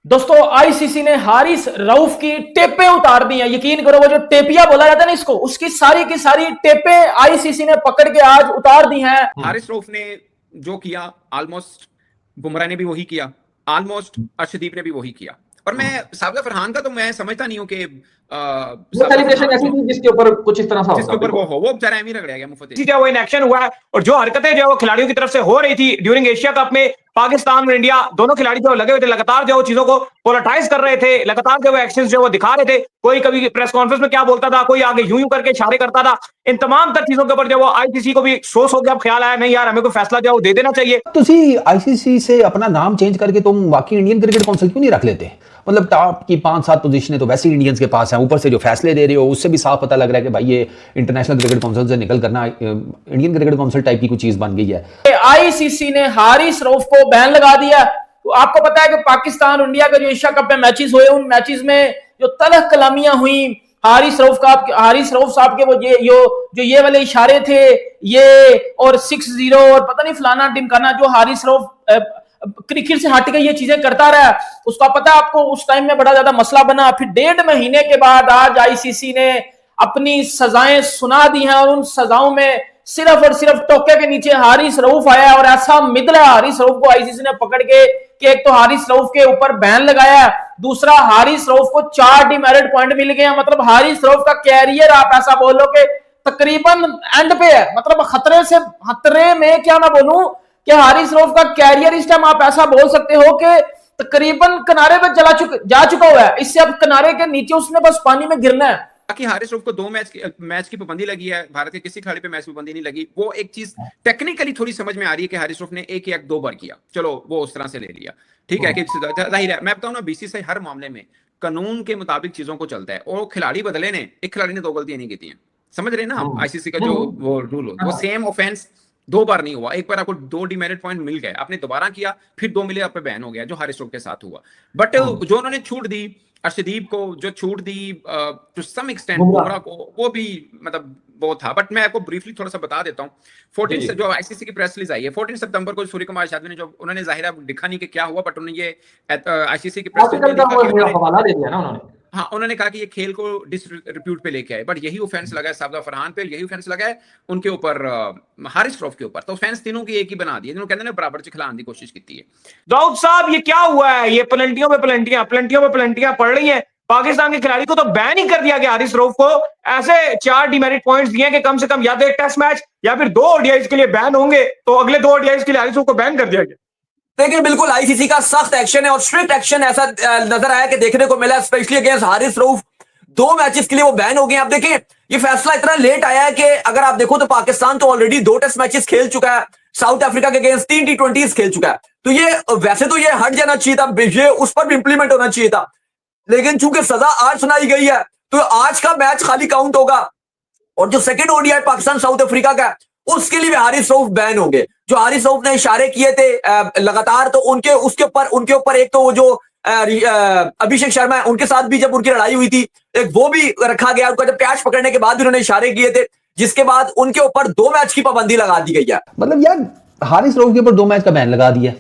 दोस्तों आईसीसी ने हारिस रऊफ की टेपें उतार दी हैं। यकीन करो, वो जो टेपिया बोला जाता है ना इसको, उसकी सारी की सारी टेपें आईसीसी ने पकड़ के आज उतार दी हैं। हारिस रऊफ ने जो किया ऑलमोस्ट बुमराह ने भी वही किया, ऑलमोस्ट अर्शदीप ने भी वही किया। और मैं साबिका फरहान का तो मैं समझता नहीं हूँ कि वो सेलिब्रेशन ऐसी थी जिसके ऊपर कुछ इस तरह सा जिसके ऊपर वो बेचारा एम ही रगड़ा गया मुफ्त जो वो इन एक्शन हुआ है और जो हरकतें जो खिलाड़ियों की तरफ से हो रही थी ड्यूरिंग एशिया कप में, पाकिस्तान और इंडिया दोनों खिलाड़ी जो लगे हुए थे लगातार जो चीजों को पोलराइज कर रहे थे, लगातार जो एक्शंस जो वो दिखा रहे थे। कोई कभी प्रेस कॉन्फ्रेंस में क्या बोलता था, कोई आगे यूं करके इशारे करता था। इन तमाम तर चीजों के ऊपर जो वो आईसीसी को भी सोच हो गया, अब ख्याल आया नहीं यार हमें कोई फैसला जो दे देना चाहिए। तुसी आईसीसी से अपना नाम चेंज करके तुम बाकी इंडियन क्रिकेट काउंसिल क्यों नहीं रख लेते? मतलब टॉप की 5-7 पोजीशनें तो वैसे ही इंडियंस के पास हैं, ऊपर से जो फैसले दे रहे हो उससे भी साफ पता लग रहा है कि भाई ये इंटरनेशनल क्रिकेट काउंसिल से निकल करना इंडियन क्रिकेट काउंसिल टाइप की कोई चीज बन गई है। आईसीसी ने हारिस रऊफ को बैन लगा दिया। तो आपको पता है कि पाकिस्तान और इंडिया के जो एशिया कप में मैचेस हुए, उन मैचेस में जो तलख कलामियां हुई हारिस रऊफ साहब के, वो ये वाले इशारे थे, ये और 6-0 और पता नहीं फलाना टिमकाना, जो हारिस रऊफ क्रिकेट से हट के ये चीजें करता रहा, उसका पता है आपको, उस टाइम में बड़ा ज्यादा मसला बना। फिर 1.5 महीने के बाद आज आईसीसी ने अपनी सजाएं सुना दी हैं और उन सजाओं में सिर्फ और सिर्फ टोके के नीचे हारिस रऊफ आया है। और ऐसा मिदला हारिस रऊफ को आईसीसी ने पकड़ के कि एक तो हारिस रऊफ के ऊपर बैन लगाया है, दूसरा हारिस रऊफ को 4 डिमेरिट पॉइंट मिल गए हैं। मतलब हारिस रऊफ का कैरियर आप ऐसा बोलो कि तकरीबन एंड पे है, मतलब खतरे में क्या मैं बोलूं कि हारिस रऊफ का कैरियर इस टाइम आप ऐसा बोल सकते हो कि तकरीबन किनारे पे जा चुका हुआ है। इससे अब किनारे के नीचे उसने बस पानी में गिरना है। बाकी हारिस रऊफ को 2 मैच की पाबंदी लगी है, भारत के किसी खिलाड़ी पे मैच की पाबंदी नहीं लगी। वो एक चीज टेक्निकली थोड़ी समझ में आ रही है कि हारिस रऊफ ने एक या 2 बार किया, चलो वो उस तरह से ले लिया, ठीक है कि जाहिर है। मैं बताऊं ना, बीसीसीआई हर मामले में कानून के मुताबिक चीजों को चलता है और खिलाड़ी बदले ने, एक खिलाड़ी ने 2 गलतियां नहीं की थी, समझ रहे ना हम? आईसीसी का जो वो रूल हो, वो सेम ऑफेंस 2 बार नहीं हुआ। एक बार आपको 2 डिमेरिट पॉइंट मिल गए, आपने दोबारा किया, फिर 2 मिले, आप पे बैन हो गया, जो हारिस रऊफ के साथ हुआ। बट जो उन्होंने छूट दी अर्शदीप को, जो छूट दी टू सम एक्सटेंट बुमराह को, वो भी मतलब वो था। बट मैं आपको ब्रीफली थोड़ा सा बता देता हूँ। 14 से जो आईसीसी की प्रेस रिलीज आई है 14 सितंबर को, सूर्य कुमार यादव ने, जो उन्होंने जाहिर दिखा नहीं कि क्या हुआ, बट उन्होंने ये आईसीसी की प्रेस रिलीज में हाँ, उन्होंने कहा कि ये खेल को डिसरिप्यूट पे लेके आए। बट यही ऑफेंस लगा है साबिका फरहान पे, यही ऑफेंस लगा है उनके ऊपर, हारिस रऊफ के ऊपर। तो ऑफेंस तीनों की एक ही बना दी, जिन्होंने कहते हैं बराबर से खिलाने की कोशिश की है। दाऊद साहब ये क्या हुआ है? ये पेनल्टियों में पेनल्टियां पड़ रही हैं। पाकिस्तान के खिलाड़ी को तो बैन ही कर दिया गया, हारिस रऊफ को ऐसे 4 डिमेरिट पॉइंट्स दिए कि कम से कम या तो एक टेस्ट मैच या फिर 2 ओडीआईज के लिए बैन होंगे, तो अगले 2 ओडीआईज के लिए हारिस रऊफ को बैन कर दिया गया। लेकिन बिल्कुल आईसीसी का सख्त एक्शन है और स्ट्रिक्ट एक्शन ऐसा नजर आया कि देखने को मिला, specially against Haris Rauf. 2 matches के लिए वो बैन हो गए। आप देखिए ये फैसला इतना लेट आया है कि अगर आप देखो तो पाकिस्तान तो ऑलरेडी 2 टेस्ट मैचेस खेल चुका है, साउथ अफ्रीका के अगेंस्ट 3 T20 खेल चुका है। तो ये वैसे तो ये हट जाना चाहिए था, ये उस पर भी इंप्लीमेंट होना चाहिए था। लेकिन चूंकि सजा आज सुनाई गई है तो आज का मैच खाली काउंट होगा और जो second ODI Pakistan south Africa का, उसके लिए भी हारिस रऊफ बैन होंगे। जो हारिस रऊफ ने इशारे किए थे लगातार, तो उनके ऊपर एक तो वो जो अभिषेक शर्मा है, उनके साथ भी जब उनकी लड़ाई हुई थी, एक वो भी रखा गया। उनका जब कैच पकड़ने के बाद उन्होंने इशारे किए थे, जिसके बाद उनके ऊपर 2 मैच की पाबंदी लगा दी गई है। मतलब यार हारिस रऊफ के ऊपर 2 मैच का बैन लगा दिया,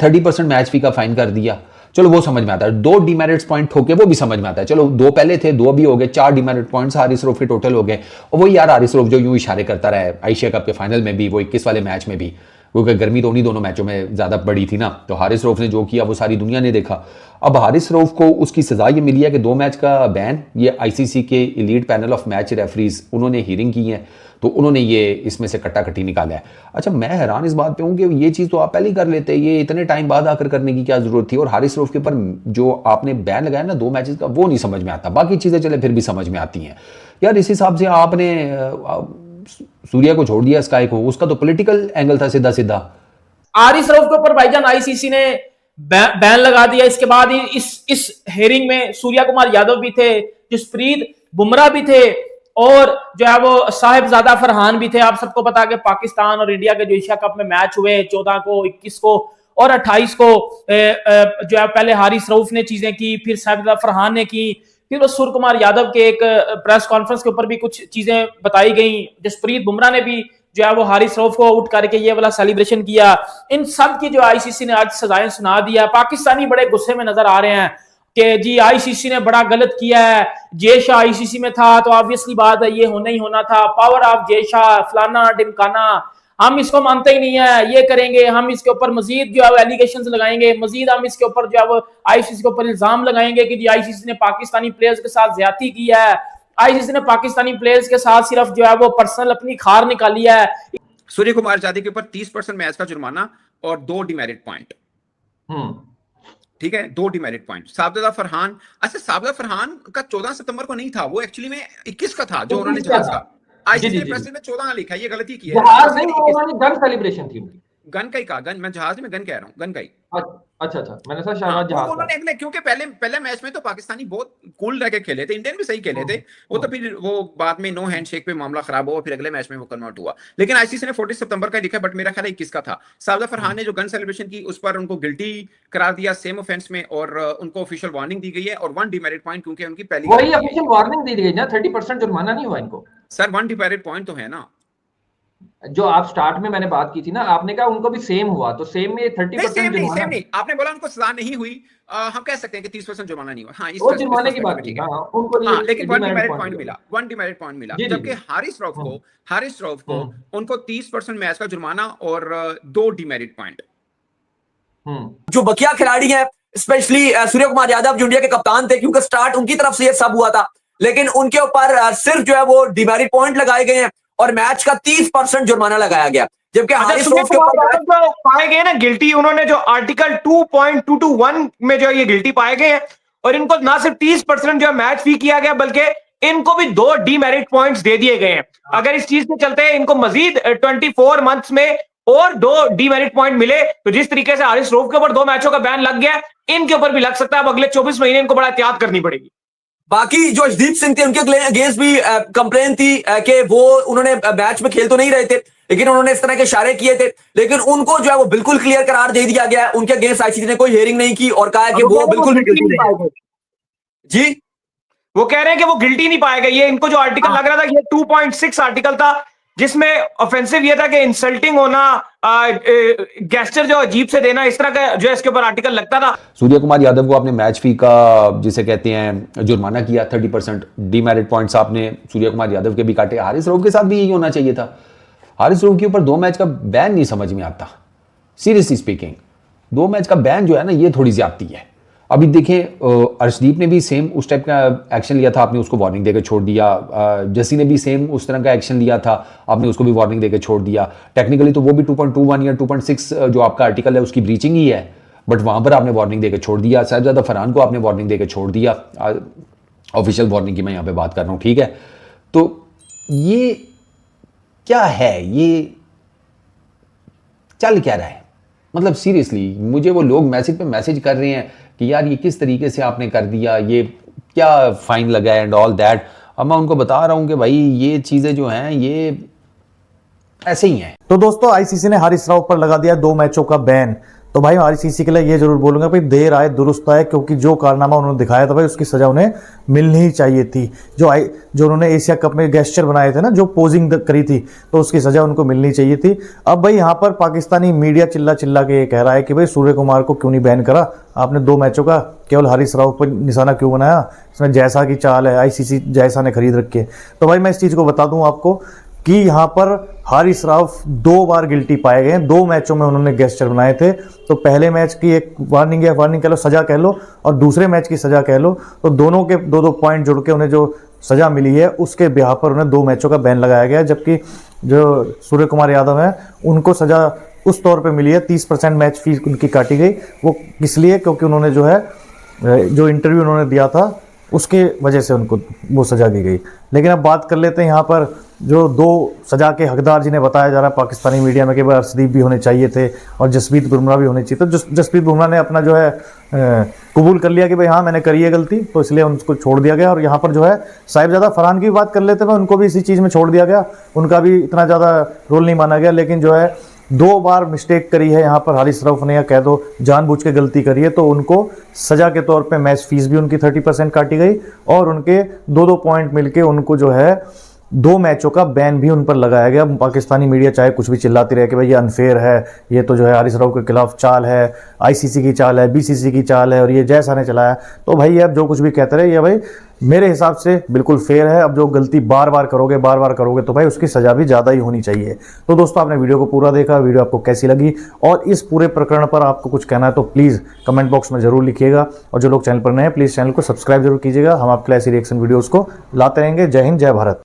30% मैच फी का फाइन कर दिया, चलो वो समझ में आता है। 2 डिमेरिट्स पॉइंट ठोके, वो भी समझ में आता है। चलो 2 पहले थे, 2 भी हो गए, 4 डिमेरिट पॉइंट्स हारिस रऊफ के टोटल हो गए। और वही यार हारिस रऊफ जो यूं इशारे करता रहा है एशिया कप के फाइनल में भी, वो 21 वाले मैच में भी, क्योंकि गर्मी तो उन्हीं दोनों मैचों में ज्यादा पड़ी थी ना, तो हारिस रऊफ ने जो किया वो सारी दुनिया ने देखा। अब हारिस रऊफ को उसकी सजा ये मिली है कि 2 मैच का बैन। ये आईसीसी के elite panel of match referees, उन्होंने हियरिंग की है, तो उन्होंने ये इसमें से कट्टा-कट्टी निकाला है। अच्छा, मैं हैरान इस बात पे हूँ कि ये चीज़ तो आप पहले ही कर लेते, ये इतने टाइम बाद आकर करने की क्या जरूरत थी? और हारिस रऊफ के ऊपर जो आपने बैन लगाया ना 2 मैचेस का, वो नहीं समझ में आता। बाकी चीज़ें चले फिर भी समझ में आती हैं यार। इस हिसाब से आपने सूर्या को छोड़ दिया, स्काई को, उसका तो पॉलिटिकल एंगल था सीधा सीधा। हारिस रऊफ के ऊपर भाईजान आईसीसी ने बैन लगा दिया। इसके बाद ही इस हेयरिंग में सूर्या कुमार यादव भी थे, जसप्रीत बुमराह भी थे और जो है वो साहिबजादा फरहान भी थे। आप सबको पता है कि पाकिस्तान और इंडिया के जो एशिया कप में मैच हुए 14 को, 21 को और 28 को, जो है पहले हारिस रऊफ ने चीजें की, फिर साहिबजादा फरहान ने की, फिर वो सूर्य कुमार यादव के एक प्रेस कॉन्फ्रेंस के ऊपर भी कुछ चीजें बताई गई। जसप्रीत बुमराह ने भी जो है वो हारिस रऊफ को आउट करके ये वाला सेलिब्रेशन किया। इन सब की जो आईसीसी ने आज सजाएं सुना दिया। पाकिस्तानी बड़े गुस्से में नजर आ रहे हैं कि जी आईसीसी ने बड़ा गलत किया है, जय शाह आईसीसी में था तो ऑब्वियसली बात है ये होना ही होना था, पावर ऑफ जय शाह, फलाना ढिमकाना, हम इसको मानते ही नहीं है, ये करेंगे, हम इसके ऊपर मजीद जो है एलिगेशंस लगाएंगे, मजीद हम इसके ऊपर जो है वो आईसीसी के ऊपर इल्जाम लगाएंगे कि जी आईसीसी ने पाकिस्तानी प्लेयर्स के साथ ज्यादती की है, आईसीसी ने पाकिस्तानी प्लेयर्स के साथ सिर्फ जो है वो पर्सनल अपनी खार निकाली है। सूर्य कुमार यादव के ऊपर 30% मैच का जुर्माना और 2 डिमेरिट पॉइंट। ठीक है, 2 डिमेरिट पॉइंट। साबदा फरहान, अच्छा साबदा फरहान का 14 सितंबर को नहीं था, वो एक्चुअली में 21 का था जो उन्होंने जहाज का आईसीसी ने प्रेस में 14 लिखा, ये गलती की है। जहाज नहीं, वो उन्होंने गन सेलिब्रेशन थी उनकी। गन का ही कहा, गन, मैं जहाज में गन कह रहा हूँ, गन का ही। अच्छा, मैंने सोचा शायद जहाज उन्होंने अगले, क्योंकि पहले मैच में तो पाकिस्तानी बहुत कूल रह के खेले थे, इंडियन भी सही खेले थे, वो तो फिर वो बाद में नो हैंडशेक पे मामला खराब हुआ, फिर अगले मैच में वो कन्वर्ट हुआ। लेकिन आईसीसी ने 40 सितंबर का लिखा, बट मेरा ख्याल है 21 का था। साबदा फरहान ने जो गन सेलिब्रेशन की उस पर उनको गिल्टी करार दिया सेम ऑफेंस में, और उनको ऑफिशियल वार्निंग दी गई है और 1 डिमेरिट पॉइंट, क्योंकि उनकी पहली वही ऑफिशियल वार्निंग दी गई ना, 30% जुर्माना नहीं हुआ इनको। सर 1 डिमेरिट पॉइंट तो है ना, जो आप स्टार्ट में मैंने बात की थी ना, आपने कहा उनको भी सेम हुआ, तो सेम में 30% जुर्माना। सेम नहीं, आपने बोला उनको सजा नहीं हुई, हम कह सकते हैं कि 30% जुर्माना नहीं हुआ। हाँ, वो जुर्माने की बात की, हाँ, उनको लेकिन 1 डिमेरिट पॉइंट मिला, 1 डिमेरिट पॉइंट मिला, जबकि हारिस रऊफ को उनको 30% मैच का जुर्माना और 2 डिमेरिट पॉइंट। जो बकिया खिलाड़ी हैं, स्पेशली सूर्य कुमार यादव जो इंडिया के कप्तान थे, क्योंकि स्टार्ट उनकी तरफ से ये सब हुआ था, लेकिन उनके ऊपर सिर्फ जो है वो डिमेरिट पॉइंट लगाए गए हैं और मैच का 30% जुर्माना लगाया गया। जबकि हारिस रऊफ के ऊपर जो पाए गए ना गिल्टी, उन्होंने जो आर्टिकल 2.221 में जो ये गिल्टी पाए गए हैं, और इनको ना सिर्फ 30% जो मैच फी किया गया, बल्कि इनको भी 2 डीमेरिट पॉइंट्स दे दिए गए हैं। अगर इस चीज पे चलते हैं, इनको मजीद 24 मंथ्स में और 2 डीमेरिट पॉइंट मिले, तो जिस तरीके से हारिस रऊफ के ऊपर 2 मैचों का बैन लग गया, इनके ऊपर भी लग सकता है। अब अगले 24 महीने इनको बड़ा एहतियात करनी पड़ेगी। बाकी जो अर्शदीप सिंह थे, उनके अगेंस्ट भी कंप्लेन थी कि वो उन्होंने मैच में खेल तो नहीं रहे थे, लेकिन उन्होंने इस तरह के इशारे किए थे, लेकिन उनको जो है वो बिल्कुल क्लियर करार दे दिया गया। उनके अगेंस्ट आईसीसी ने कोई हियरिंग नहीं की और कहा कि वो बिल्कुल भी गिल्टी नहीं है। जी, वो कह रहे हैं कि वो गिल्टी नहीं पाए गए। ये इनको जो आर्टिकल लग रहा था, ये 2.6 आर्टिकल था, जिसमें ऑफेंसिव ये था कि इंसल्टिंग होना, गेस्चर जो अजीब से देना, इस तरह का जो इसके ऊपर आर्टिकल लगता था। सूर्य कुमार यादव को आपने मैच फी का जिसे कहते हैं जुर्माना किया, 30% डीमेरिट पॉइंट्स आपने सूर्य कुमार यादव के भी काटे। हारिस रऊफ के साथ भी यही होना चाहिए था। हारिस रऊफ के ऊपर 2 मैच का बैन नहीं समझ में आता, सीरियसली स्पीकिंग। 2 मैच का बैन जो है ना, ये थोड़ी ज्यादती है। अभी देखें, अर्शदीप ने भी सेम उस टाइप का एक्शन लिया था, आपने उसको वार्निंग देकर छोड़ दिया। जसी ने भी सेम उस तरह का एक्शन लिया था, आपने उसको भी वार्निंग देकर छोड़ दिया। टेक्निकली तो वो भी 2.21 या 2.6 जो आपका आर्टिकल है उसकी ब्रीचिंग ही है, बट वहां पर आपने वार्निंग देकर छोड़ दिया। साहिबजादा फरहान को आपने वार्निंग देकर छोड़ दिया। ऑफिशियल वार्निंग की मैं यहाँ पे बात कर रहा हूँ, ठीक है। तो ये क्या है, ये चल क्या रहा है? मतलब सीरियसली मुझे वो लोग मैसेज पे मैसेज कर रहे हैं कि यार ये किस तरीके से आपने कर दिया, ये क्या फाइन लगा है एंड ऑल दैट। अब मैं उनको बता रहा हूं कि भाई ये चीजें जो हैं ये ऐसे ही हैं। तो दोस्तों, आईसीसी ने हारिस रऊफ पर लगा दिया 2 मैचों का बैन। तो भाई आईसीसी के लिए ये जरूर बोलूंगा भाई, देर आए दुरुस्त आए, क्योंकि जो कारनामा उन्होंने दिखाया था भाई उसकी सजा उन्हें मिलनी ही चाहिए थी। जो उन्होंने एशिया कप में गेस्चर बनाए थे ना, जो पोजिंग करी थी, तो उसकी सजा उनको मिलनी चाहिए थी। अब भाई यहाँ पर पाकिस्तानी मीडिया चिल्ला चिल्ला के ये कह रहा है कि भाई सूर्य कुमार को क्यों नहीं बैन करा आपने 2 मैचों का, केवल हारिस रऊफ पर निशाना क्यों बनाया, इसमें जैसा की चाल है, आईसीसी जैसा ने खरीद रखी है। तो भाई मैं इस चीज को बता दूं आपको कि यहाँ पर हारिस रऊफ 2 बार गिल्टी पाए गए हैं। 2 मैचों में उन्होंने गेस्चर बनाए थे। तो पहले मैच की एक वार्निंग या वार्निंग कह लो, सजा कह लो, और दूसरे मैच की सजा कह लो, तो दोनों के 2-2 पॉइंट जुड़ के उन्हें जो सजा मिली है उसके बिहाफ पर उन्हें 2 मैचों का बैन लगाया गया। जबकि जो सूर्य कुमार यादव है उनको सजा उस तौर पर मिली है, 30% मैच फीस उनकी काटी गई। वो इसलिए क्योंकि उन्होंने जो है जो इंटरव्यू उन्होंने दिया था उसके वजह से उनको वो सजा दी गई। लेकिन अब बात कर लेते हैं यहाँ पर जो 2 सजा के हकदार जिन्हें बताया जा रहा है पाकिस्तानी मीडिया में कि भाई अर्शदीप भी होने चाहिए थे और जसप्रीत बुमराह भी होने चाहिए। तो जसप्रीत बुमराह ने अपना जो है कबूल कर लिया कि भाई हाँ मैंने करी है गलती, तो इसलिए उनको छोड़ दिया गया। और यहाँ पर जो है साहिबजादा फरहान की बात कर लेते हैं, उनको भी इसी चीज़ में छोड़ दिया गया, उनका भी इतना ज़्यादा रोल नहीं माना गया। लेकिन जो है 2 बार मिस्टेक करी है यहाँ पर हारिस रऊफ ने, या कह दो जानबूझ के गलती करी है, तो उनको सजा के तौर पे मैच फीस भी उनकी 30% काटी गई और उनके 2-2 पॉइंट मिलके उनको जो है 2 मैचों का बैन भी उन पर लगाया गया। पाकिस्तानी मीडिया चाहे कुछ भी चिल्लाती रहे कि भाई ये अनफेयर है, ये तो जो है हारिस रऊफ के खिलाफ चाल है, आईसीसी की चाल है, बीसीसी की चाल है और ये जैसा ने चलाया। तो भाई अब जो कुछ भी कहते रहे, ये भाई मेरे हिसाब से बिल्कुल फेयर है। अब जो गलती बार बार करोगे तो भाई उसकी सजा भी ज़्यादा ही होनी चाहिए। तो दोस्तों आपने वीडियो को पूरा देखा, वीडियो आपको कैसी लगी और इस पूरे प्रकरण पर आपको कुछ कहना है तो प्लीज़ कमेंट बॉक्स में जरूर लिखिएगा। और जो लोग चैनल पर नए हैं प्लीज़ चैनल को सब्सक्राइब जरूर कीजिएगा। हम आपके लिए ऐसी रिएक्शन वीडियोज़ को लाते रहेंगे। जय हिंद, जय भारत।